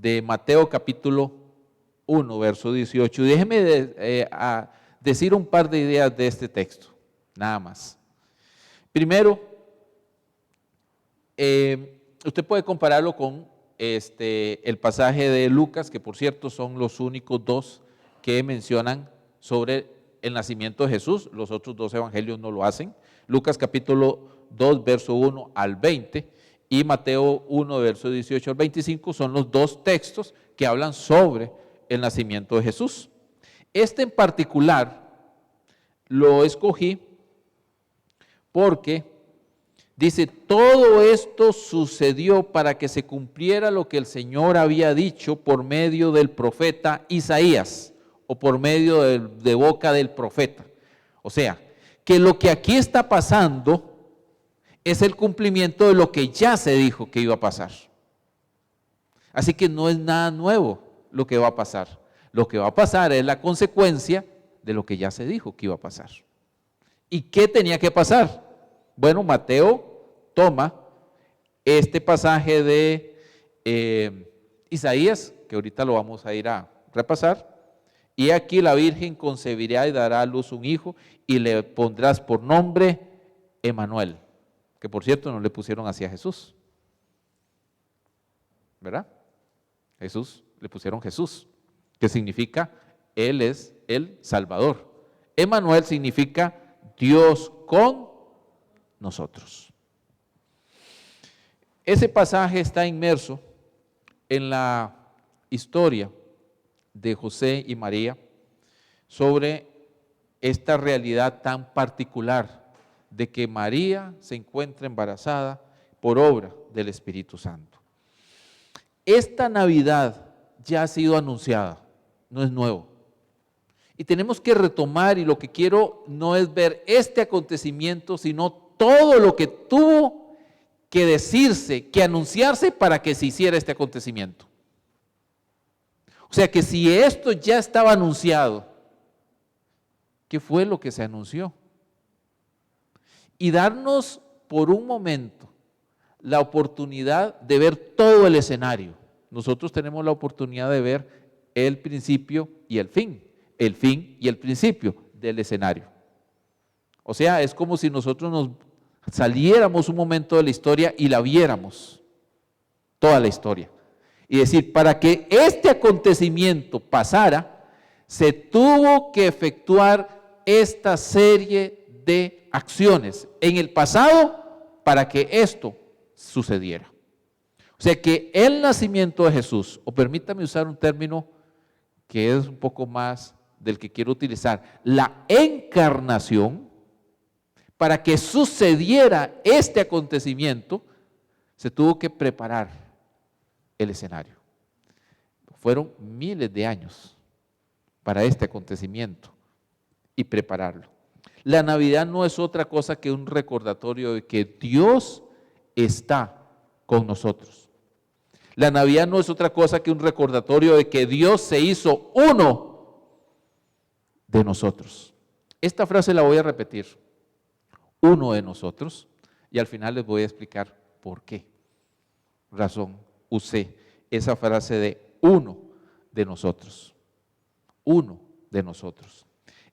de Mateo capítulo 1, verso 18. Déjeme decir un par de ideas de este texto, nada más. Primero, usted puede compararlo con el pasaje de Lucas, que por cierto son los únicos dos que mencionan sobre el nacimiento de Jesús. Los otros dos evangelios no lo hacen. Lucas capítulo 2, verso 1 al 20 y Mateo 1, verso 18 al 25 son los dos textos que hablan sobre el nacimiento de Jesús. Este en particular lo escogí porque dice, todo esto sucedió para que se cumpliera lo que el Señor había dicho por medio del profeta Isaías, o por medio de boca del profeta. O sea, que lo que aquí está pasando es el cumplimiento de lo que ya se dijo que iba a pasar. Así que no es nada nuevo lo que va a pasar. Lo que va a pasar es la consecuencia de lo que ya se dijo que iba a pasar. ¿Y qué tenía que pasar? Bueno, Mateo toma este pasaje de Isaías, que ahorita lo vamos a ir a repasar, y aquí la Virgen concebirá y dará a luz un hijo y le pondrás por nombre Emanuel, que por cierto no le pusieron así a Jesús, ¿verdad? Jesús, le pusieron Jesús, que significa Él es el Salvador. Emanuel significa Dios con nosotros. Ese pasaje está inmerso en la historia de José y María sobre esta realidad tan particular de que María se encuentra embarazada por obra del Espíritu Santo. Esta Navidad ya ha sido anunciada, no es nuevo. Y tenemos que retomar, y lo que quiero no es ver este acontecimiento, sino todo lo que tuvo que decirse, que anunciarse para que se hiciera este acontecimiento. O sea que si esto ya estaba anunciado, ¿qué fue lo que se anunció? Y darnos por un momento la oportunidad de ver todo el escenario. Nosotros tenemos la oportunidad de ver el principio y el fin y el principio del escenario. O sea, es como si nosotros nos saliéramos un momento de la historia y la viéramos, toda la historia. Y decir, para que este acontecimiento pasara, se tuvo que efectuar esta serie de acciones en el pasado para que esto sucediera. O sea que el nacimiento de Jesús, o permítame usar un término que es un poco más del que quiero utilizar, la encarnación, para que sucediera este acontecimiento, se tuvo que preparar el escenario. Fueron miles de años para este acontecimiento y prepararlo. La Navidad no es otra cosa que un recordatorio de que Dios está con nosotros. La Navidad no es otra cosa que un recordatorio de que Dios se hizo uno de nosotros. Esta frase la voy a repetir, uno de nosotros, y al final les voy a explicar por qué razón usé esa frase de uno de nosotros. Uno de nosotros.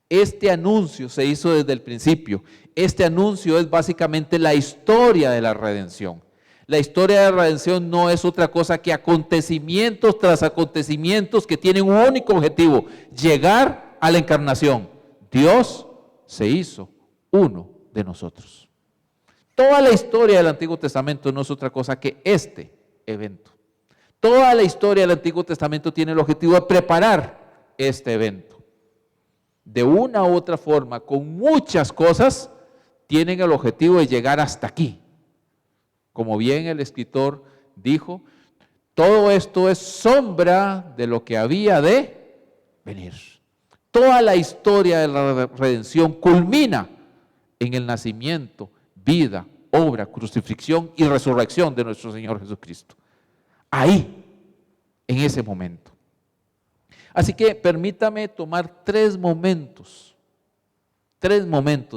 Este anuncio se hizo desde el principio. Este anuncio es básicamente la historia de la redención. La historia de la redención no es otra cosa que acontecimientos tras acontecimientos que tienen un único objetivo: llegar a la encarnación. Dios se hizo uno de nosotros. Toda la historia del Antiguo Testamento no es otra cosa que este evento. Toda la historia del Antiguo Testamento tiene el objetivo de preparar este evento. De una u otra forma, con muchas cosas, tienen el objetivo de llegar hasta aquí. Como bien el escritor dijo, todo esto es sombra de lo que había de venir. Toda la historia de la redención culmina en el nacimiento, vida, obra, crucifixión y resurrección de nuestro Señor Jesucristo. Ahí, en ese momento. Así que permítame tomar tres momentos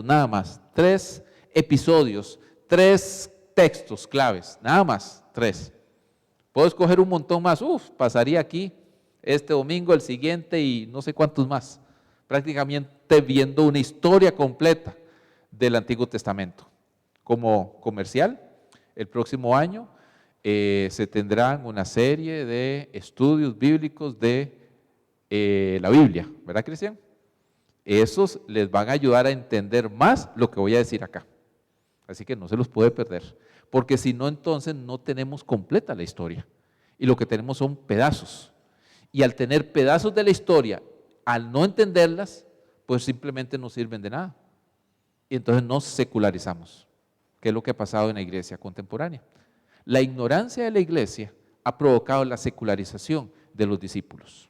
nada más, 3 episodios, 3 textos claves, nada más, 3, Puedo escoger un montón más. Pasaría aquí este domingo, el siguiente y no sé cuántos más. Prácticamente viendo una historia completa del Antiguo Testamento. Como comercial, el próximo año se tendrán una serie de estudios bíblicos de la Biblia, ¿verdad, Cristian? Esos les van a ayudar a entender más lo que voy a decir acá. Así que no se los puede perder, porque si no, entonces no tenemos completa la historia. Y lo que tenemos son pedazos. Y al tener pedazos de la historia, al no entenderlas, pues simplemente no sirven de nada. Y entonces nos secularizamos, que es lo que ha pasado en la iglesia contemporánea. La ignorancia de la iglesia ha provocado la secularización de los discípulos.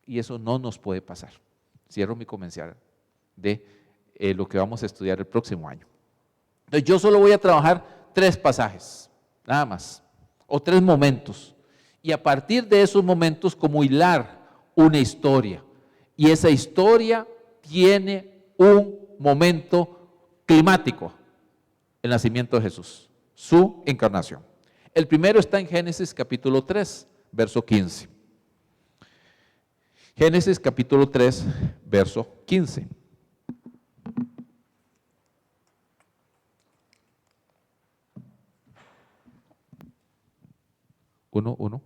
Y eso no nos puede pasar. Cierro mi comercial de lo que vamos a estudiar el próximo año. Entonces yo solo voy a trabajar 3 pasajes, nada más, o 3 momentos. Y a partir de esos momentos como hilar una historia. Y esa historia tiene un momento climático, el nacimiento de Jesús, su encarnación. El primero está en Génesis capítulo 3, verso 15. Génesis capítulo 3, verso 15. Uno.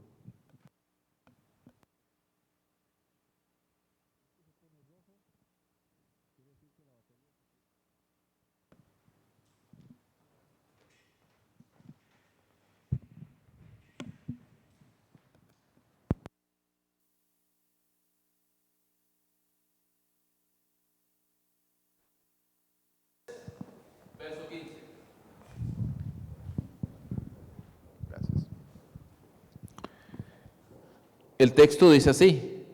Verso 15. Gracias. El texto dice así: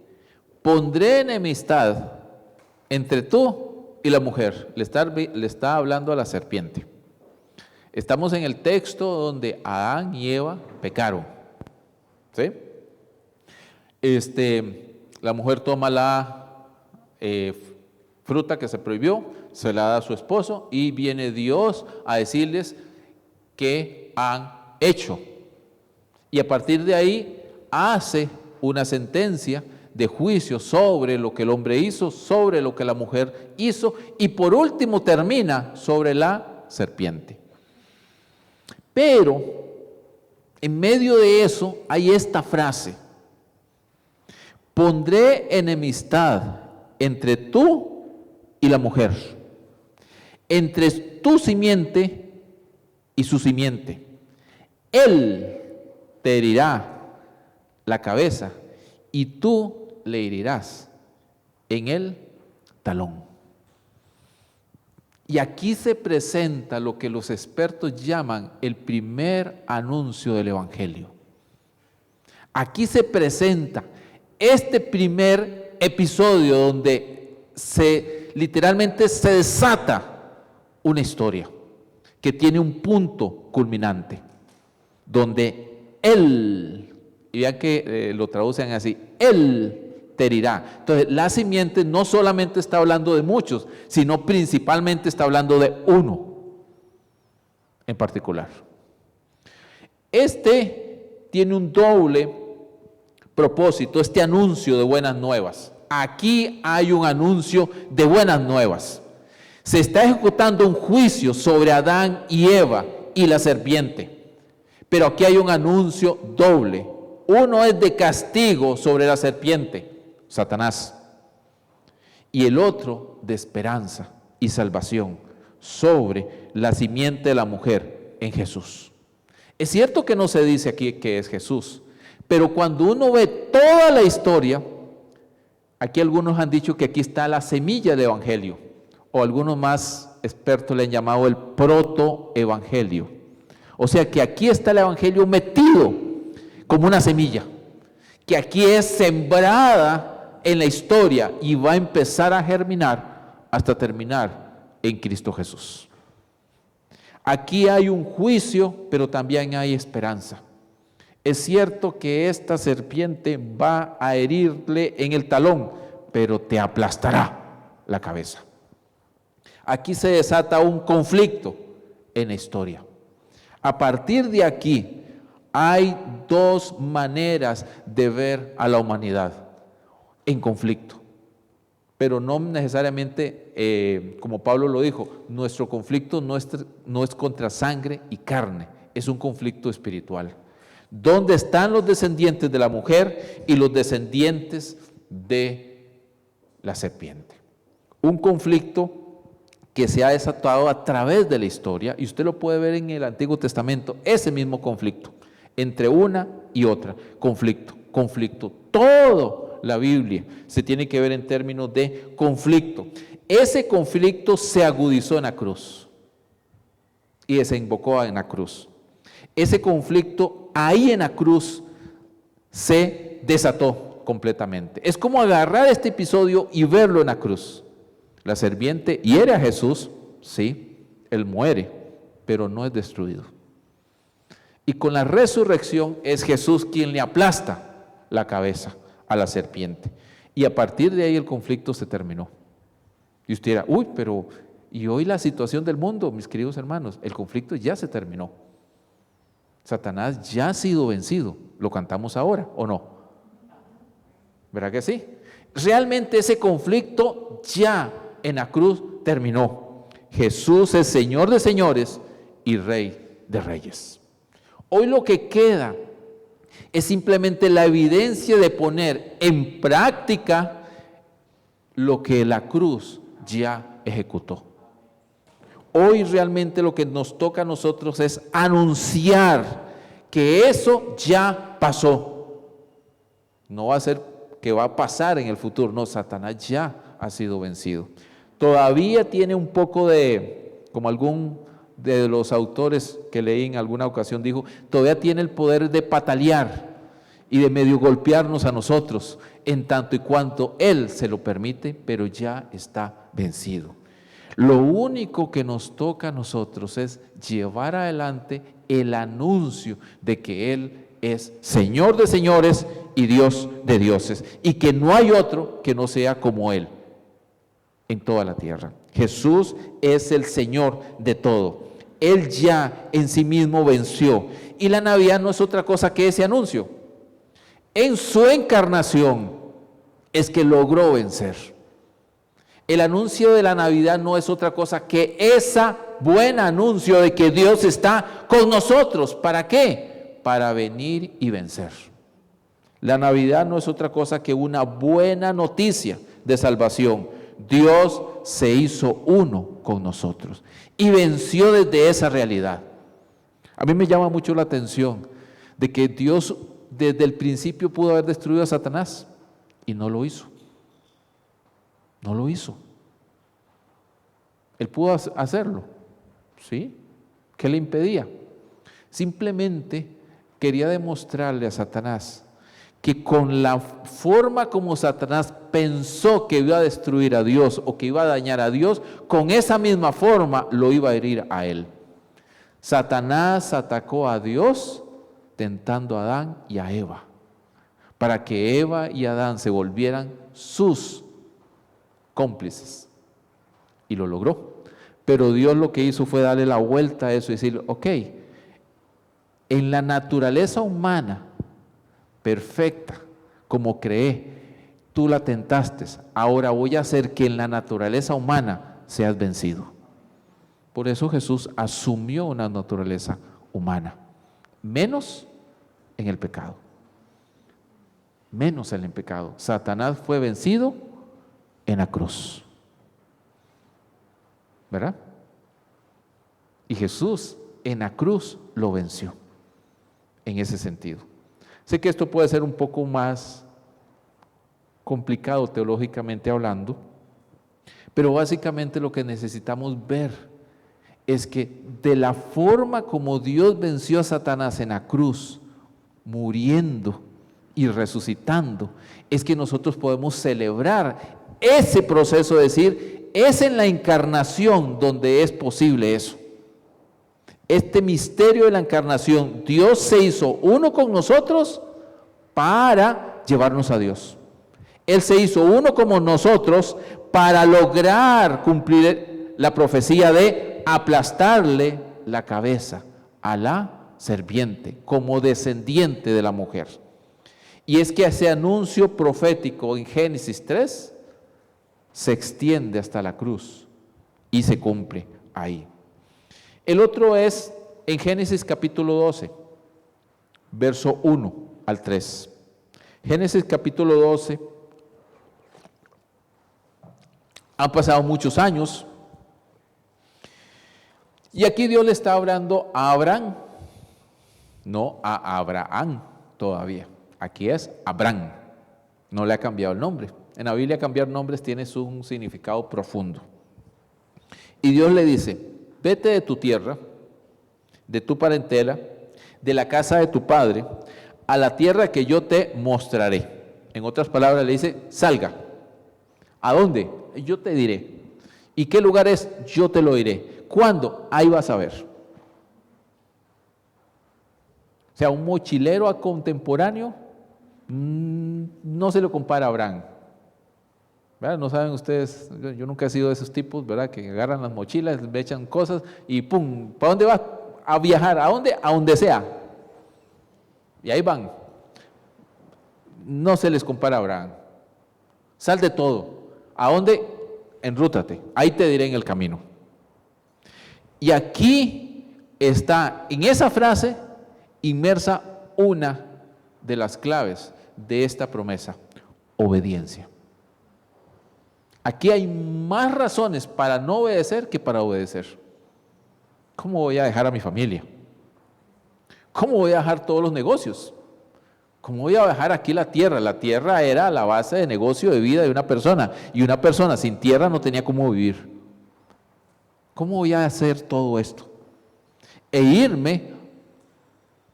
pondré enemistad entre tú y la mujer. Le está hablando a la serpiente. Estamos en el texto donde Adán y Eva pecaron. ¿Sí? La mujer toma la fruta que se prohibió, se la da a su esposo y viene Dios a decirles qué han hecho. Y a partir de ahí hace una sentencia de juicio sobre lo que el hombre hizo, sobre lo que la mujer hizo y por último termina sobre la serpiente. Pero en medio de eso hay esta frase: pondré enemistad entre tú y la mujer, entre tu simiente y su simiente. Él te herirá la cabeza y tú le herirás en el talón. Y aquí se presenta lo que los expertos llaman el primer anuncio del Evangelio. Aquí se presenta este primer episodio donde literalmente se desata una historia que tiene un punto culminante, donde Él, y vean que lo traducen así, Él te herirá. Entonces la simiente no solamente está hablando de muchos, sino principalmente está hablando de uno en particular. Tiene un doble propósito, este anuncio de buenas nuevas. Aquí hay un anuncio de buenas nuevas. Se está ejecutando un juicio sobre Adán y Eva y la serpiente, pero aquí hay un anuncio doble. Uno es de castigo sobre la serpiente, Satanás, y el otro de esperanza y salvación sobre la simiente de la mujer en Jesús. Es cierto que no se dice aquí que es Jesús, pero cuando uno ve toda la historia, aquí algunos han dicho que aquí está la semilla del Evangelio, o algunos más expertos le han llamado el protoevangelio. O sea que aquí está el Evangelio metido como una semilla, que aquí es sembrada en la historia y va a empezar a germinar hasta terminar en Cristo Jesús. Aquí hay un juicio, pero también hay esperanza. Es cierto que esta serpiente va a herirle en el talón, pero te aplastará la cabeza. Aquí se desata un conflicto en la historia. A partir de aquí Hay dos maneras de ver a la humanidad en conflicto, pero no necesariamente, como Pablo lo dijo, nuestro conflicto no es contra sangre y carne, es un conflicto espiritual. ¿Dónde están los descendientes de la mujer y los descendientes de la serpiente? Un conflicto que se ha desatado a través de la historia, y usted lo puede ver en el Antiguo Testamento, ese mismo conflicto, entre una y otra, conflicto. Todo la Biblia se tiene que ver en términos de conflicto. Ese conflicto se agudizó en la cruz y desembocó en la cruz. Ese conflicto ahí en la cruz se desató completamente. Es como agarrar este episodio y verlo en la cruz. La serpiente hiere a Jesús, sí, él muere, pero no es destruido. Y con la resurrección es Jesús quien le aplasta la cabeza a la serpiente. Y a partir de ahí el conflicto se terminó. Y usted dirá, uy, pero ¿y hoy la situación del mundo, mis queridos hermanos? El conflicto ya se terminó. Satanás ya ha sido vencido. ¿Lo cantamos ahora o no? ¿Verdad que sí? Realmente ese conflicto ya en la cruz terminó. Jesús es Señor de señores y Rey de reyes. Hoy lo que queda es simplemente la evidencia de poner en práctica lo que la cruz ya ejecutó. Hoy realmente lo que nos toca a nosotros es anunciar que eso ya pasó. No va a ser que va a pasar en el futuro, no, Satanás ya ha sido vencido. Todavía tiene un poco de, como algún de los autores que leí en alguna ocasión dijo, todavía tiene el poder de patalear y de medio golpearnos a nosotros, en tanto y cuanto Él se lo permite, pero ya está vencido. Lo único que nos toca a nosotros es llevar adelante el anuncio de que Él es Señor de señores y Dios de dioses, y que no hay otro que no sea como Él en toda la tierra. Jesús es el Señor de todo. Él ya en sí mismo venció. Y la Navidad no es otra cosa que ese anuncio. En su encarnación es que logró vencer. El anuncio de la Navidad no es otra cosa que ese buen anuncio de que Dios está con nosotros. ¿Para qué? Para venir y vencer. La Navidad no es otra cosa que una buena noticia de salvación. Dios se hizo uno con nosotros y venció desde esa realidad. A mí me llama mucho la atención de que Dios desde el principio pudo haber destruido a Satanás y no lo hizo. No lo hizo. Él pudo hacerlo, ¿sí? ¿Qué le impedía? Simplemente quería demostrarle a Satanás que con la forma como Satanás pensó que iba a destruir a Dios o que iba a dañar a Dios, con esa misma forma lo iba a herir a él. Satanás atacó a Dios tentando a Adán y a Eva, para que Eva y Adán se volvieran sus cómplices. Y lo logró. Pero Dios lo que hizo fue darle la vuelta a eso y decir, ok, en la naturaleza humana perfecta, como creé, tú la tentaste, ahora voy a hacer que en la naturaleza humana seas vencido. Por eso Jesús asumió una naturaleza humana, menos en el pecado. Menos en el pecado. Satanás fue vencido en la cruz. ¿Verdad? Y Jesús en la cruz lo venció. En ese sentido. Sé que esto puede ser un poco más complicado teológicamente hablando, pero básicamente lo que necesitamos ver es que de la forma como Dios venció a Satanás en la cruz, muriendo y resucitando, es que nosotros podemos celebrar ese proceso de decir, es en la encarnación donde es posible eso. Este misterio de la encarnación, Dios se hizo uno con nosotros para llevarnos a Dios. Él se hizo uno como nosotros para lograr cumplir la profecía de aplastarle la cabeza a la serviente, como descendiente de la mujer. Y es que ese anuncio profético en Génesis 3 se extiende hasta la cruz y se cumple ahí. El otro es en Génesis capítulo 12, verso 1 al 3. Génesis capítulo 12. Han pasado muchos años y aquí Dios le está hablando a Abraham, no a Abraham todavía. Aquí es Abraham, no le ha cambiado el nombre. En la Biblia cambiar nombres tiene un significado profundo. Y Dios le dice, vete de tu tierra, de tu parentela, de la casa de tu padre, a la tierra que yo te mostraré. En otras palabras le dice, salga. ¿A dónde? Yo te diré. ¿Y qué lugar es? Yo te lo diré. ¿Cuándo? Ahí vas a ver. O sea, un mochilero a contemporáneo no se lo compara a Abraham. ¿Verdad? No saben ustedes, yo nunca he sido de esos tipos, ¿verdad? Que agarran las mochilas, le echan cosas y ¡pum! ¿Para dónde vas? A viajar. ¿A dónde? A donde sea. Y ahí van. No se les compara a Abraham. Sal de todo. ¿A dónde? Enrútate. Ahí te diré en el camino. Y aquí está, en esa frase, inmersa una de las claves de esta promesa: obediencia. Aquí hay más razones para no obedecer que para obedecer. ¿Cómo voy a dejar a mi familia? ¿Cómo voy a dejar todos los negocios? ¿Cómo voy a dejar aquí la tierra? La tierra era la base de negocio de vida de una persona, y una persona sin tierra no tenía cómo vivir. ¿Cómo voy a hacer todo esto? E irme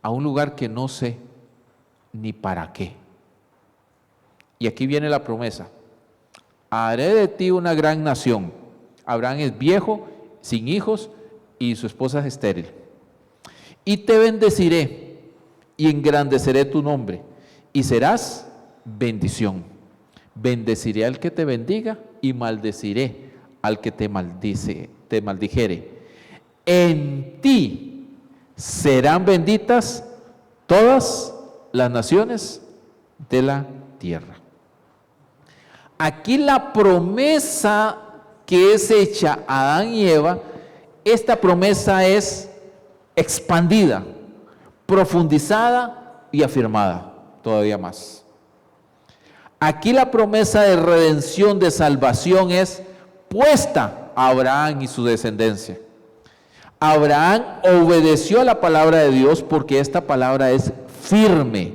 a un lugar que no sé ni para qué. Y aquí viene la promesa: haré de ti una gran nación. Abraham es viejo, sin hijos, y su esposa es estéril. Y te bendeciré y engrandeceré tu nombre, y serás bendición. Bendeciré al que te bendiga y maldeciré al que te maldijere. En ti serán benditas todas las naciones de la tierra. Aquí la promesa que es hecha a Adán y Eva, esta promesa es expandida, profundizada y afirmada todavía más. Aquí la promesa de redención, de salvación, es puesta a Abraham y su descendencia. Abraham obedeció a la palabra de Dios porque esta palabra es firme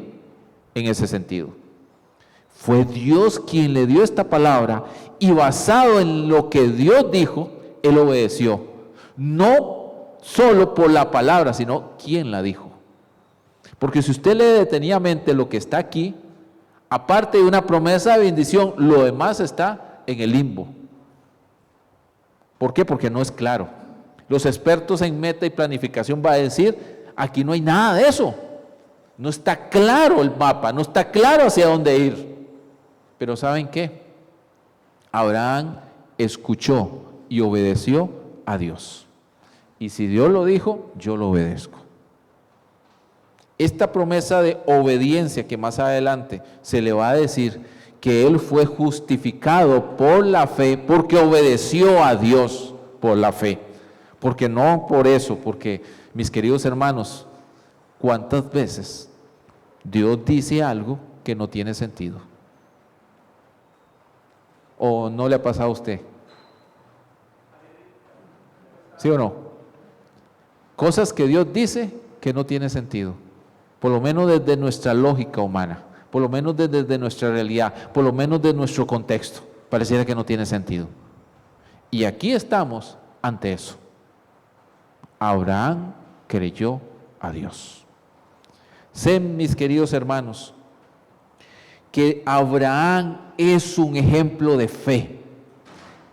en ese sentido. Fue Dios quien le dio esta palabra y basado en lo que Dios dijo, él obedeció. No solo por la palabra, sino quién la dijo. Porque si usted lee detenidamente lo que está aquí, aparte de una promesa de bendición, lo demás está en el limbo. ¿Por qué? Porque no es claro. Los expertos en meta y planificación van a decir, aquí no hay nada de eso. No está claro el mapa, no está claro hacia dónde ir. Pero ¿saben qué? Abraham escuchó y obedeció a Dios. Y si Dios lo dijo, yo lo obedezco. Esta promesa de obediencia que más adelante se le va a decir que él fue justificado por la fe, porque obedeció a Dios por la fe. Porque no por eso, porque mis queridos hermanos, ¿cuántas veces Dios dice algo que no tiene sentido? ¿O no le ha pasado a usted? ¿Sí o no? Cosas que Dios dice que no tiene sentido, por lo menos desde nuestra lógica humana, por lo menos desde nuestra realidad, por lo menos de nuestro contexto, pareciera que no tiene sentido. Y aquí estamos ante eso. Abraham creyó a Dios. Sé, mis queridos hermanos, que Abraham es un ejemplo de fe.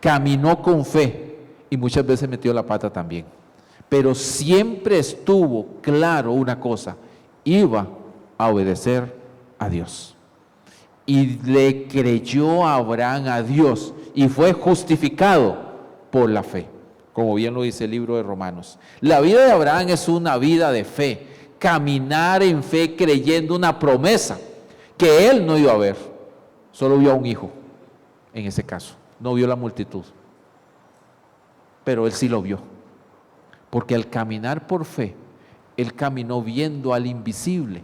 Caminó con fe y muchas veces metió la pata también. Pero siempre estuvo claro una cosa: iba a obedecer a Dios. Y le creyó a Abraham a Dios y fue justificado por la fe, como bien lo dice el libro de Romanos. La vida de Abraham es una vida de fe. caminar en fe creyendo una promesa que él no iba a ver. Solo vio a un hijo, en ese caso. No vio la multitud. Pero él sí lo vio. Porque al caminar por fe, él caminó viendo al invisible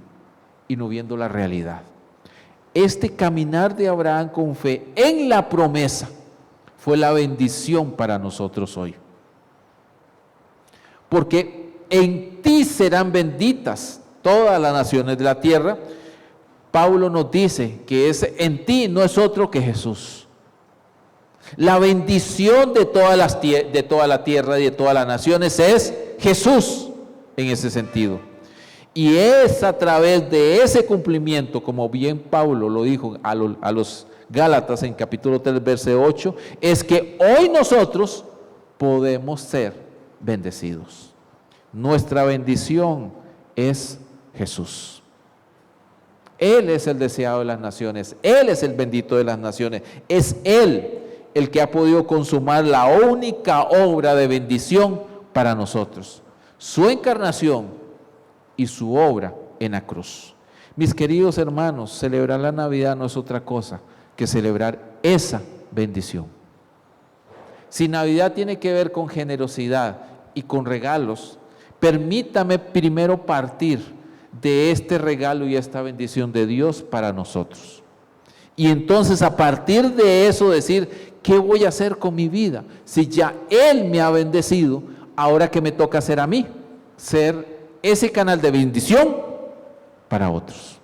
y no viendo la realidad. Este caminar de Abraham con fe en la promesa fue la bendición para nosotros hoy. Porque en ti serán benditas todas las naciones de la tierra. Pablo nos dice que en ti no es otro que Jesús. La bendición de toda la tierra y de todas las naciones es Jesús en ese sentido. Y es a través de ese cumplimiento, como bien Pablo lo dijo a los Gálatas en capítulo 3, verso 8, es que hoy nosotros podemos ser bendecidos. Nuestra bendición es Jesús. Él es el deseado de las naciones, Él es el bendito de las naciones, es Él el que ha podido consumar la única obra de bendición para nosotros, su encarnación y su obra en la cruz. Mis queridos hermanos, celebrar la Navidad no es otra cosa que celebrar esa bendición. Si Navidad tiene que ver con generosidad y con regalos, permítame primero partir de este regalo y esta bendición de Dios para nosotros. Y entonces a partir de eso decir, ¿qué voy a hacer con mi vida? Si ya Él me ha bendecido, ahora ¿qué me toca hacer a mí? Ser ese canal de bendición para otros.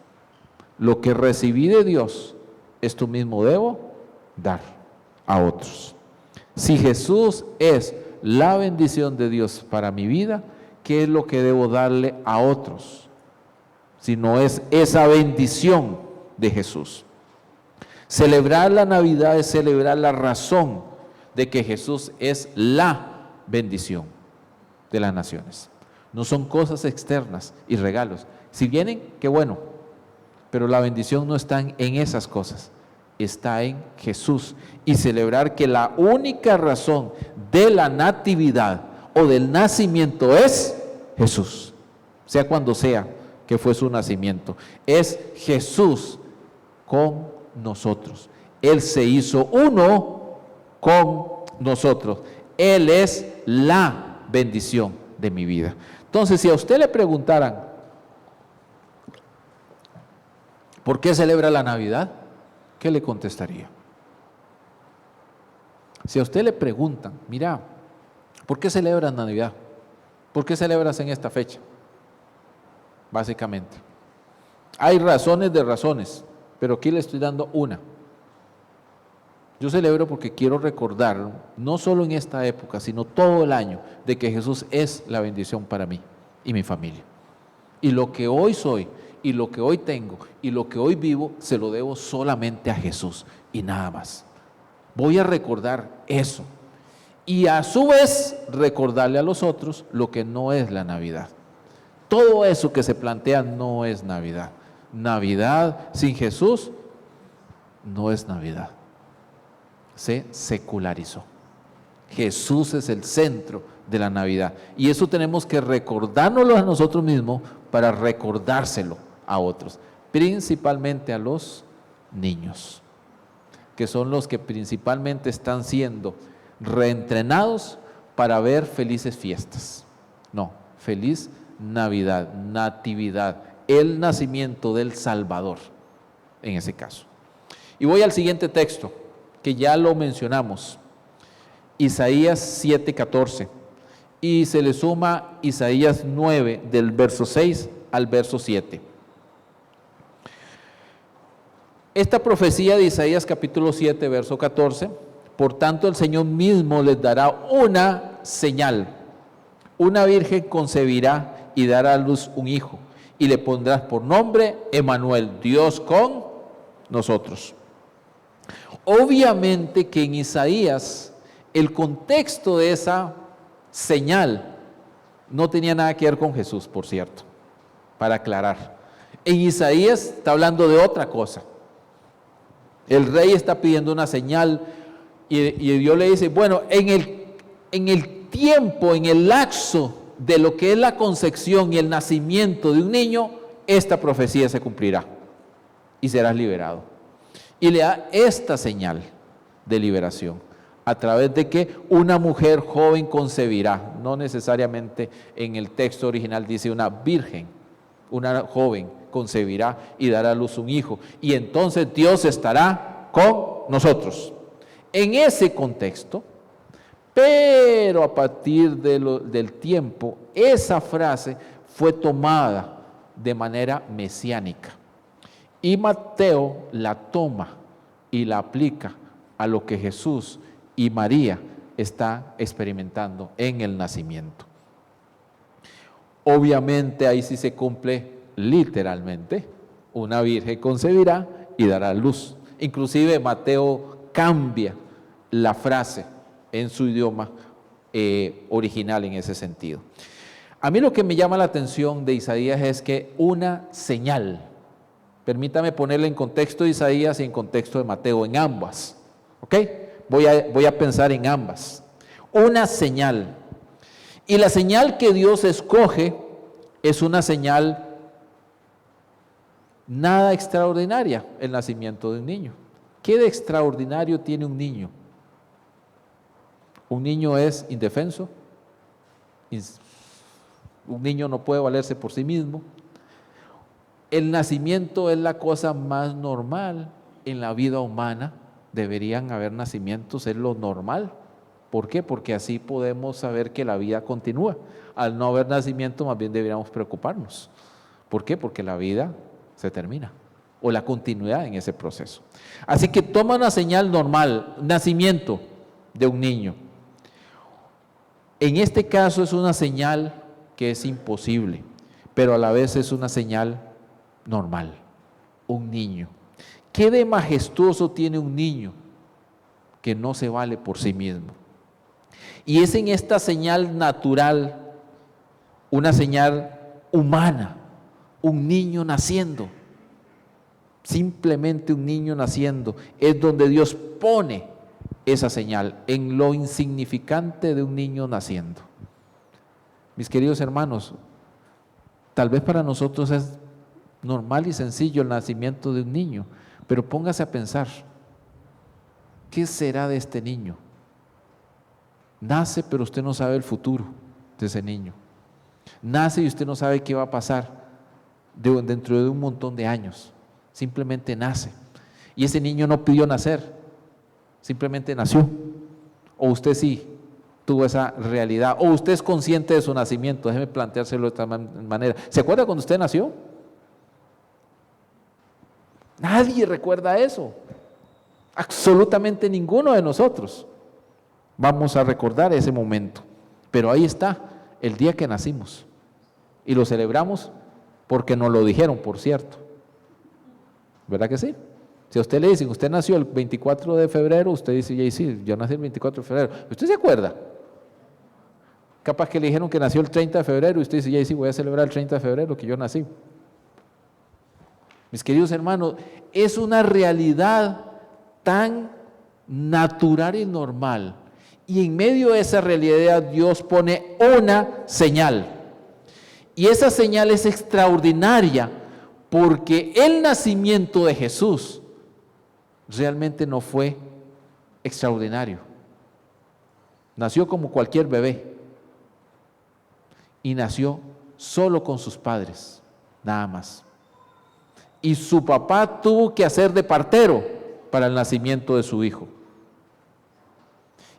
Lo que recibí de Dios, esto mismo debo dar a otros. Si Jesús es la bendición de Dios para mi vida, ¿qué es lo que debo darle a otros? Si no es esa bendición de Jesús. Celebrar la Navidad es celebrar la razón de que Jesús es la bendición de las naciones. No son cosas externas y regalos. Si vienen, qué bueno, pero la bendición no está en esas cosas, está en Jesús. Y celebrar que la única razón de la natividad o del nacimiento es Jesús, sea cuando sea que fue su nacimiento. Es Jesús con nosotros. Él se hizo uno con nosotros. Él es la bendición de mi vida. Entonces, si a usted le preguntaran, ¿por qué celebra la Navidad? ¿Qué le contestaría? Si a usted le preguntan, mira, ¿por qué celebras Navidad? ¿Por qué celebras en esta fecha? Básicamente. Hay razones de razones, pero aquí le estoy dando una. Yo celebro porque quiero recordar, no solo en esta época, sino todo el año, de que Jesús es la bendición para mí y mi familia. Y lo que hoy soy, y lo que hoy tengo, y lo que hoy vivo, se lo debo solamente a Jesús y nada más. Voy a recordar eso. Y a su vez, recordarle a los otros lo que no es la Navidad. Todo eso que se plantea no es Navidad. Navidad sin Jesús no es Navidad. Se secularizó. Jesús es el centro de la Navidad. Y eso tenemos que recordárnoslo a nosotros mismos para recordárselo a otros. Principalmente a los niños, que son los que principalmente están siendo reentrenados para ver felices fiestas. No, feliz Navidad, natividad, el nacimiento del Salvador, en ese caso. Y voy al siguiente texto, que ya lo mencionamos, Isaías 7:14, y se le suma Isaías 9, del verso 6 al verso 7. Esta profecía de Isaías capítulo 7, verso 14, por tanto el Señor mismo les dará una señal, una virgen concebirá y dará a luz un hijo, y le pondrás por nombre Emmanuel, Dios con nosotros. Obviamente que en Isaías el contexto de esa señal no tenía nada que ver con Jesús, por cierto, para aclarar. En Isaías está hablando de otra cosa. El rey está pidiendo una señal y Dios le dice, bueno, en el tiempo, en el lapso de lo que es la concepción y el nacimiento de un niño, esta profecía se cumplirá y serás liberado. Y le da esta señal de liberación, a través de que una mujer joven concebirá. No necesariamente en el texto original dice una virgen, una joven concebirá y dará a luz un hijo. Y entonces Dios estará con nosotros. En ese contexto, pero a partir del tiempo, esa frase fue tomada de manera mesiánica. Y Mateo la toma y la aplica a lo que Jesús y María están experimentando en el nacimiento. Obviamente ahí sí se cumple literalmente. Una virgen concebirá y dará luz. Inclusive Mateo cambia la frase en su idioma original en ese sentido. A mí lo que me llama la atención de Isaías es que una señal, permítame ponerle en contexto de Isaías y en contexto de Mateo, en ambas, ¿ok? Voy a pensar en ambas. Una señal. Y la señal que Dios escoge es una señal nada extraordinaria, el nacimiento de un niño. ¿Qué de extraordinario tiene un niño? Un niño es indefenso. Un niño no puede valerse por sí mismo. El nacimiento es la cosa más normal en la vida humana. Deberían haber nacimientos, es lo normal. ¿Por qué? Porque así podemos saber que la vida continúa. Al no haber nacimiento, más bien deberíamos preocuparnos. ¿Por qué? Porque la vida se termina, o la continuidad en ese proceso. Así que toma una señal normal, nacimiento de un niño. En este caso es una señal que es imposible, pero a la vez es una señal normal, un niño. ¿Qué de majestuoso tiene un niño que no se vale por sí mismo? Y es en esta señal natural, una señal humana, un niño naciendo, simplemente un niño naciendo, es donde Dios pone esa señal, en lo insignificante de un niño naciendo. Mis queridos hermanos, tal vez para nosotros es normal y sencillo el nacimiento de un niño, pero póngase a pensar, ¿qué será de este niño? Nace, pero usted no sabe el futuro de ese niño. Nace y usted no sabe qué va a pasar dentro de un montón de años. Simplemente nace. Y ese niño no pidió nacer, simplemente nació. O usted sí tuvo esa realidad, o usted es consciente de su nacimiento. Déjeme planteárselo de esta manera. ¿Se acuerda cuando usted nació? Nadie recuerda eso. Absolutamente ninguno de nosotros vamos a recordar ese momento. Pero ahí está, el día que nacimos. Y lo celebramos porque nos lo dijeron, por cierto. ¿Verdad que sí? Si a usted le dicen, usted nació el 24 de febrero, usted dice, ya sí, yo nací el 24 de febrero. ¿Usted se acuerda? Capaz que le dijeron que nació el 30 de febrero y usted dice, ya sí, voy a celebrar el 30 de febrero que yo nací. Mis queridos hermanos, es una realidad tan natural y normal. Y en medio de esa realidad Dios pone una señal. Y esa señal es extraordinaria porque el nacimiento de Jesús realmente no fue extraordinario. Nació como cualquier bebé y nació solo con sus padres, nada más. Y su papá tuvo que hacer de partero para el nacimiento de su hijo.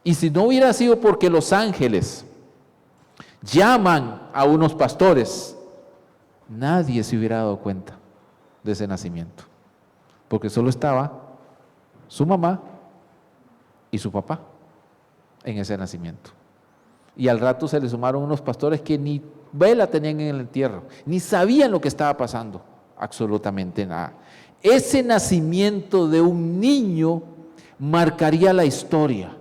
Y si no hubiera sido porque los ángeles llaman a unos pastores, nadie se hubiera dado cuenta de ese nacimiento, porque solo estaba su mamá y su papá en ese nacimiento. Y al rato se le sumaron unos pastores que ni vela tenían en el entierro, ni sabían lo que estaba pasando, absolutamente nada. Ese nacimiento de un niño marcaría la historia,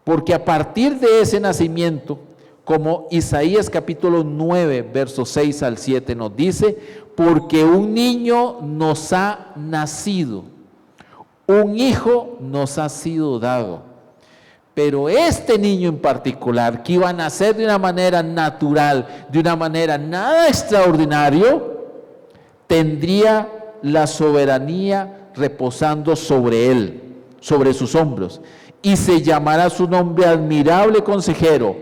porque a partir de ese nacimiento, como Isaías capítulo 9, versos 6 al 7 nos dice, porque un niño nos ha nacido, un hijo nos ha sido dado, Pero este niño en particular, que iba a nacer de una manera natural, de una manera nada extraordinario, tendría la soberanía reposando sobre él, sobre sus hombros, y se llamará su nombre admirable consejero,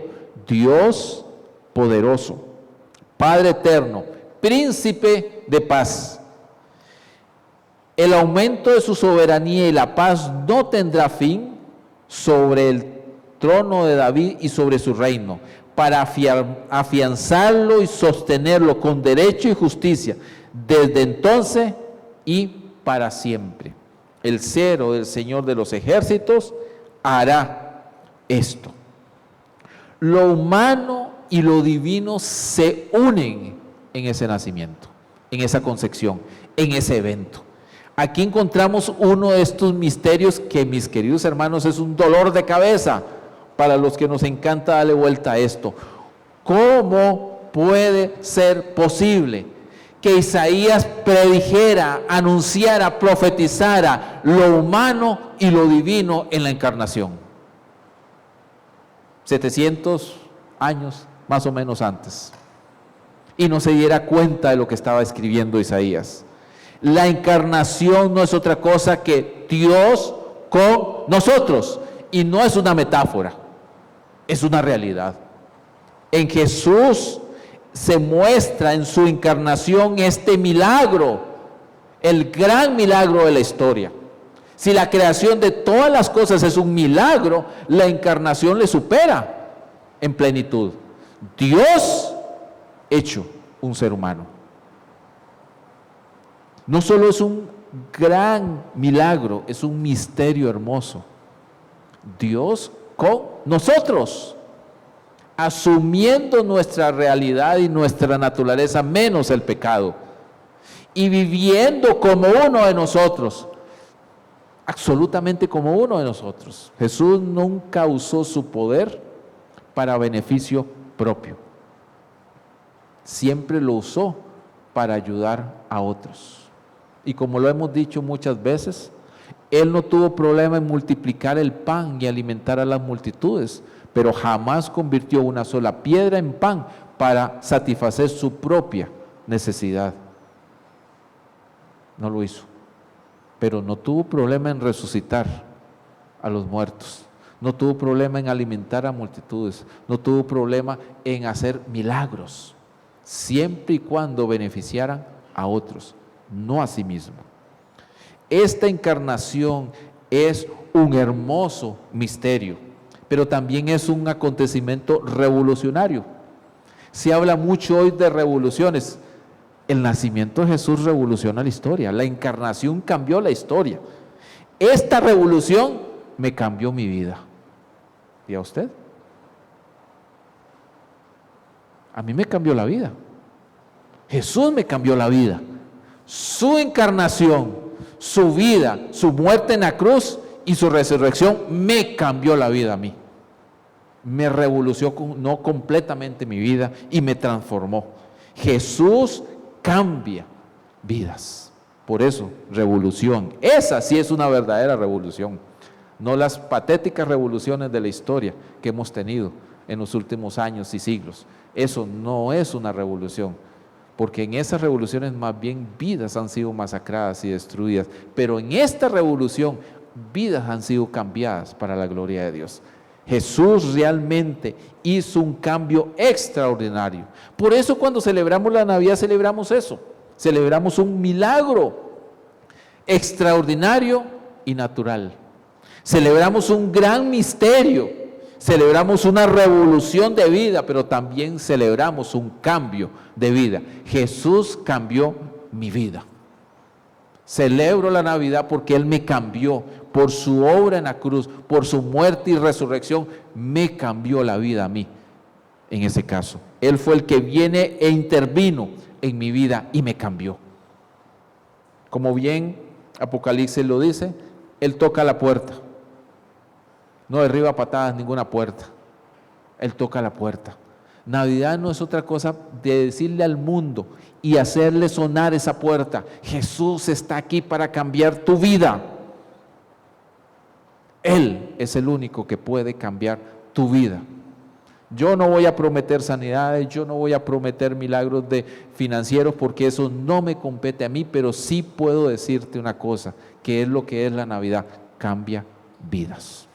Dios poderoso, Padre eterno, príncipe de paz. El aumento de su soberanía y la paz no tendrá fin sobre el trono de David y sobre su reino, para afianzarlo y sostenerlo con derecho y justicia, desde entonces y para siempre. El celo del Señor de los ejércitos hará esto. Lo humano y lo divino se unen en ese nacimiento, en esa concepción, en ese evento. Aquí encontramos uno de estos misterios que, mis queridos hermanos, es un dolor de cabeza para los que nos encanta darle vuelta a esto. ¿Cómo puede ser posible que Isaías predijera, anunciara, profetizara lo humano y lo divino en la encarnación? 700 años más o menos antes. Y no se diera cuenta de lo que estaba escribiendo Isaías. La encarnación no es otra cosa que Dios con nosotros. Y no es una metáfora, es una realidad. En Jesús se muestra en su encarnación este milagro, el gran milagro de la historia. Si la creación de todas las cosas es un milagro, la encarnación le supera en plenitud. Dios hecho un ser humano. No solo es un gran milagro, es un misterio hermoso. Dios con nosotros, asumiendo nuestra realidad y nuestra naturaleza, menos el pecado, y viviendo como uno de nosotros, absolutamente como uno de nosotros. Jesús nunca usó su poder para beneficio propio, siempre lo usó para ayudar a otros. Y como lo hemos dicho muchas veces, Él no tuvo problema en multiplicar el pan y alimentar a las multitudes, pero jamás convirtió una sola piedra en pan para satisfacer su propia necesidad. No lo hizo. Pero no tuvo problema en resucitar a los muertos. No tuvo problema en alimentar a multitudes. No tuvo problema en hacer milagros, siempre y cuando beneficiaran a otros, no a sí mismo. Esta encarnación es un hermoso misterio, pero también es un acontecimiento revolucionario. Se habla mucho hoy de revoluciones. El nacimiento de Jesús revoluciona la historia, la encarnación cambió la historia. Esta revolución me cambió mi vida. ¿Y a usted? A mí me cambió la vida. Jesús me cambió la vida. Su encarnación, su vida, su muerte en la cruz y su resurrección me cambió la vida a mí. Me revolucionó completamente mi vida y me transformó. Jesús cambia vidas. Por eso, revolución. Esa sí es una verdadera revolución. No las patéticas revoluciones de la historia que hemos tenido en los últimos años y siglos. Eso no es una revolución, porque en esas revoluciones más bien vidas han sido masacradas y destruidas, pero en esta revolución vidas han sido cambiadas para la gloria de Dios. Jesús realmente hizo un cambio extraordinario. Por eso cuando celebramos la Navidad celebramos eso, celebramos un milagro extraordinario y natural. Celebramos un gran misterio, celebramos una revolución de vida, pero también celebramos un cambio de vida. Jesús cambió mi vida. Celebro la Navidad porque Él me cambió, por su obra en la cruz, por su muerte y resurrección, me cambió la vida a mí. En ese caso, Él fue el que viene e intervino en mi vida y me cambió. Como bien Apocalipsis lo dice, Él toca la puerta. No derriba a patadas ninguna puerta. Él toca la puerta. Navidad no es otra cosa de decirle al mundo y hacerle sonar esa puerta: Jesús está aquí para cambiar tu vida. Él es el único que puede cambiar tu vida. Yo no voy a prometer sanidades, yo no voy a prometer milagros financieros porque eso no me compete a mí, pero sí puedo decirte una cosa, que es lo que es la Navidad, cambia vidas.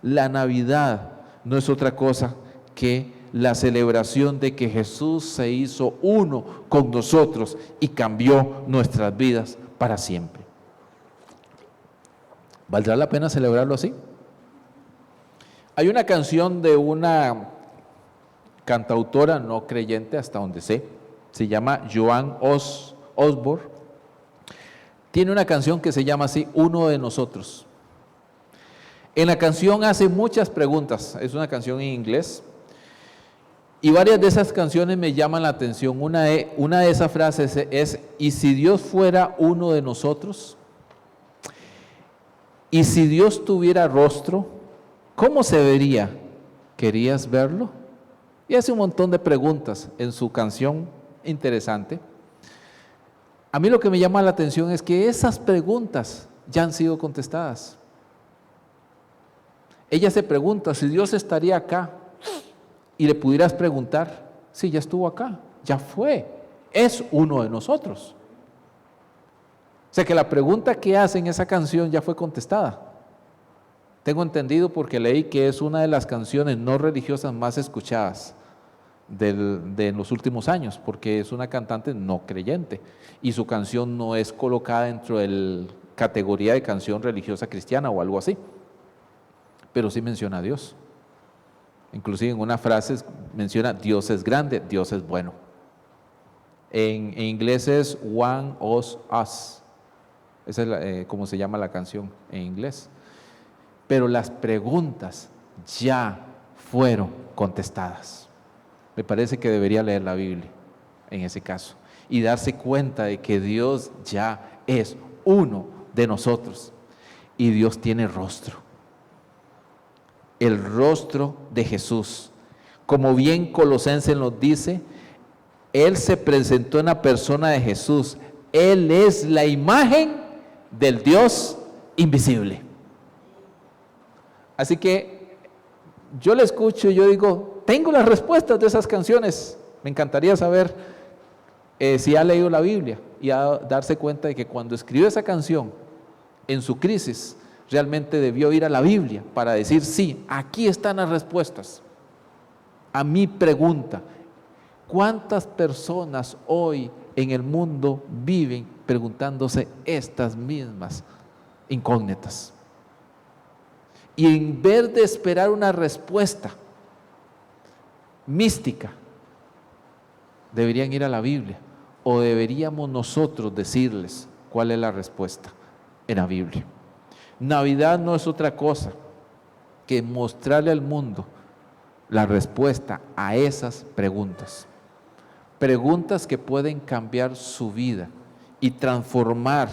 La Navidad no es otra cosa que la celebración de que Jesús se hizo uno con nosotros y cambió nuestras vidas para siempre. ¿Valdrá la pena celebrarlo así? Hay una canción de una cantautora no creyente, hasta donde sé, se llama Joan Osborne. Tiene una canción que se llama así, Uno de Nosotros. En la canción hace muchas preguntas, es una canción en inglés, y varias de esas canciones me llaman la atención. Una de esas frases es, ¿y si Dios fuera uno de nosotros? ¿Y si Dios tuviera rostro? ¿Cómo se vería? ¿Querías verlo? Y hace un montón de preguntas en su canción, interesante. A mí lo que me llama la atención es que esas preguntas ya han sido contestadas. Ella se pregunta, si Dios estaría acá, y le pudieras preguntar, sí, ya estuvo acá, ya fue, es uno de nosotros. O sea que la pregunta que hace en esa canción ya fue contestada. Tengo entendido porque leí que es una de las canciones no religiosas más escuchadas de los últimos años, porque es una cantante no creyente y su canción no es colocada dentro de la categoría de canción religiosa cristiana o algo así, pero sí menciona a Dios. Inclusive en una frase menciona Dios es grande, Dios es bueno. En inglés es One of Us, esa es como se llama la canción en inglés. Pero las preguntas ya fueron contestadas. Me parece que debería leer la Biblia en ese caso y darse cuenta de que Dios ya es uno de nosotros y Dios tiene rostro. El rostro de Jesús. Como bien Colosenses nos dice, Él se presentó en la persona de Jesús. Él es la imagen del Dios invisible. Así que yo le escucho y yo digo, tengo las respuestas de esas canciones. Me encantaría saber si ha leído la Biblia y darse cuenta de que cuando escribió esa canción en su crisis, realmente debió ir a la Biblia para decir, sí, aquí están las respuestas a mi pregunta. ¿Cuántas personas hoy en el mundo viven preguntándose estas mismas incógnitas? Y en vez de esperar una respuesta mística, deberían ir a la Biblia o deberíamos nosotros decirles cuál es la respuesta en la Biblia. Navidad no es otra cosa que mostrarle al mundo la respuesta a esas preguntas. Preguntas que pueden cambiar su vida y transformar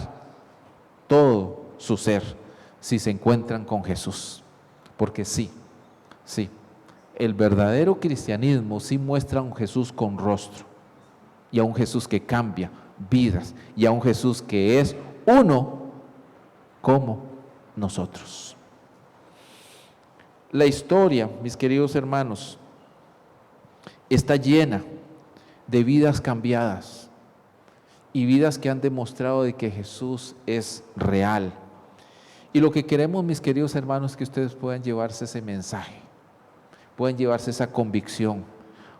todo su ser si se encuentran con Jesús. Porque sí, el verdadero cristianismo sí muestra a un Jesús con rostro y a un Jesús que cambia vidas y a un Jesús que es uno como nosotros. La historia, mis queridos hermanos, está llena de vidas cambiadas y vidas que han demostrado de que Jesús es real. Y lo que queremos, mis queridos hermanos, es que ustedes puedan llevarse ese mensaje, puedan llevarse esa convicción,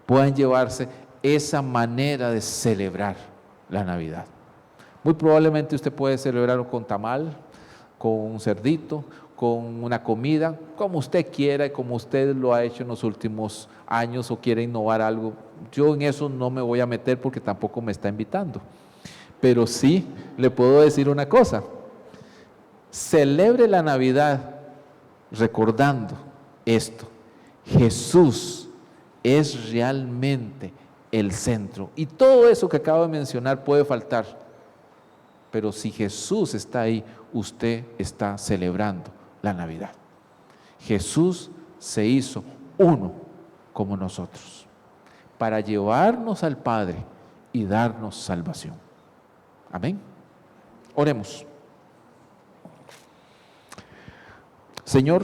puedan llevarse esa manera de celebrar la Navidad. Muy probablemente usted puede celebrarlo con tamal, con un cerdito, con una comida, como usted quiera y como usted lo ha hecho en los últimos años o quiere innovar algo. Yo en eso no me voy a meter porque tampoco me está invitando. Pero sí le puedo decir una cosa: celebre la Navidad recordando esto: Jesús es realmente el centro. Y todo eso que acabo de mencionar puede faltar, pero si Jesús está ahí, usted está celebrando la Navidad. Jesús se hizo uno como nosotros para llevarnos al Padre y darnos salvación. Amén. Oremos. Señor,